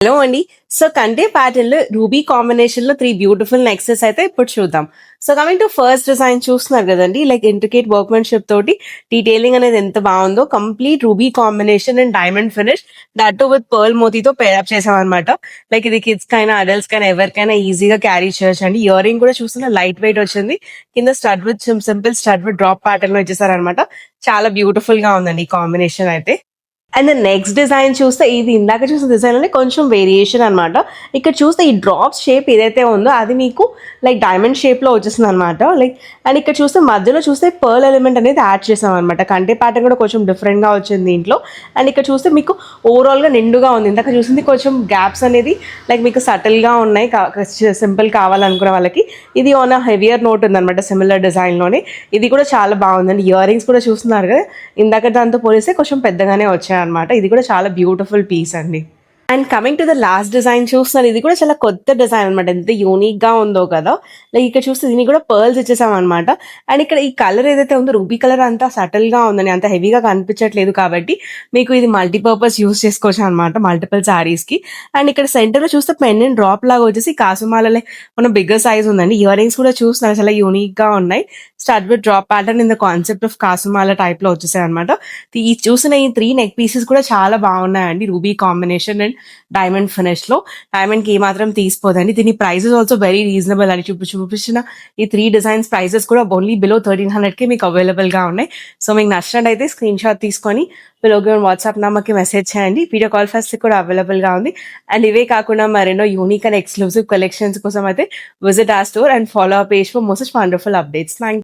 Hello అండి. So, కంటే ప్యాటర్న్‌లో రూబీ కాంబినేషన్‌లో 3 బ్యూటిఫుల్ నెక్లెసెస్ అయితే ఇప్పుడు చూద్దాం. So, coming to first design చూస్తున్నారు గదండీ! లైక్ ఇంట్రికేట్ వర్క్‌మెన్‌షిప్ తోటి డీటెయిలింగ్ అనేది ఎంత బావుందో. Complete ruby combination and diamond finish that too with pearl మోతీతో పెయిర్ అప్ చేసామనమాట. లైక్ ఇది కిడ్స్‌కైనా, అడల్ట్స్‌కైనా ఎవరికైనా ఈజీగా క్యారీ చేయొచ్చండి. ఇయర్ రింగ్ కూడా చూస్తున్న లైట్ వెయిట్ వచ్చింది. కింద stud with simple stud with drop ప్యాటర్న్‌లో ఇచ్చేసారనమాట. చాలా బ్యూటిఫుల్‌గా ఉందండి ఈ కాంబినేషన్ అయితే. అండ్ నెక్స్ట్ డిజైన్ చూస్తే ఇది ఇందాక చూసిన డిజైన్‌లోనే కొంచెం వేరియేషన్ అనమాట. ఇక్కడ చూస్తే ఈ డ్రాప్స్ షేప్ ఏదైతే ఉందో అది మీకు లైక్ డైమండ్ షేప్‌లో వచ్చేసిందనమాట. లైక్ అండ్ ఇక్కడ చూస్తే మధ్యలో చూస్తే పర్ల్ ఎలిమెంట్ అనేది యాడ్ చేసామనమాట. కంటి ప్యాటర్న్ కూడా కొంచెం డిఫరెంట్‌గా వచ్చింది దీంట్లో. అండ్ ఇక్కడ చూస్తే మీకు ఓవరాల్‌గా నిండుగా ఉంది. ఇందాక చూసింది కొంచెం గ్యాప్స్ అనేది లైక్ మీకు సటిల్‌గా ఉన్నాయి. సింపుల్ కావాలనుకునే వాళ్ళకి ఇది ఆన్ అ హెవియర్ నోట్ ఉందనమాట సిమిలర్ డిజైన్‌లోనే. ఇది కూడా చాలా బాగుందండి. ఇయర్ రింగ్స్ కూడా చూస్తున్నారు కదా! ఇందాక దాంతో పోలిస్తే కొంచెం పెద్దగానే వచ్చాయన్నమాట. ఇది కూడా చాలా బ్యూటిఫుల్ పీస్ అండి. And coming to the last design చూస్తున్నారు. ఇది కూడా చాలా కొత్త డిజైన్ అనమాట. ఎంత యూనిక్‌గా ఉందో కదా! లైక్ ఇక్కడ చూస్తే దీనికి కూడా పర్ల్స్ ఇచ్చేసామనమాట. అండ్ ఇక్కడ ఈ కలర్ ఏదైతే ఉందో రూబీ కలర్ అంతా సటిల్‌గా ఉందండి. అంత హెవీగా కనిపించట్లేదు కాబట్టి మీకు ఇది మల్టీపర్పస్ యూజ్ చేసుకోవచ్చు అనమాట మల్టిపుల్ శారీస్‌కి. అండ్ ఇక్కడ సెంటర్‌లో చూస్తే పెండెంట్ డ్రాప్ లాగా వచ్చేసి కాసుమాలలో మన బిగ్గర్ సైజ్ ఉందండి. ఇయర్ రింగ్స్ కూడా చూస్తున్నారు చాలా యూనిక్‌గా ఉన్నాయి. Stud with drop pattern in the concept of కాసుమాల టైప్‌లో వచ్చేసాయన్నమాట. ఈ చూసిన ఈ 3 నెక్ పీసెస్ కూడా చాలా బాగున్నాయండి. రూబీ కాంబినేషన్ అండ్ డైమండ్ ఫినిష్‌లో. డైమండ్‌కి ఏమాత్రం తీసిపోదండి. దీని ప్రైజెస్ ఆల్సో వెరీ రీజనబుల్ అండి. చూపించిన ఈ 3 డిజైన్స్ ప్రైజెస్ కూడా ఓన్లీ బిలో 1300కే మీకు అవైలబుల్‌గా ఉన్నాయి. సో, మీకు నచ్చినట్టయితే స్క్రీన్ షాట్ తీసుకొని బిలోగా వాట్సాప్ నంబర్‌కి మెసేజ్ చేయండి. వీడియో కాల్ ఫెసిలిటీ కూడా అవైలబుల్‌గా ఉంది. అండ్ ఇవే కాకుండా మరెన్నో యూనిక్ అండ్ ఎక్స్‌క్లూజివ్ కలెక్షన్స్ కోసం అయితే visit our store and follow our page for most wonderful updates. Thank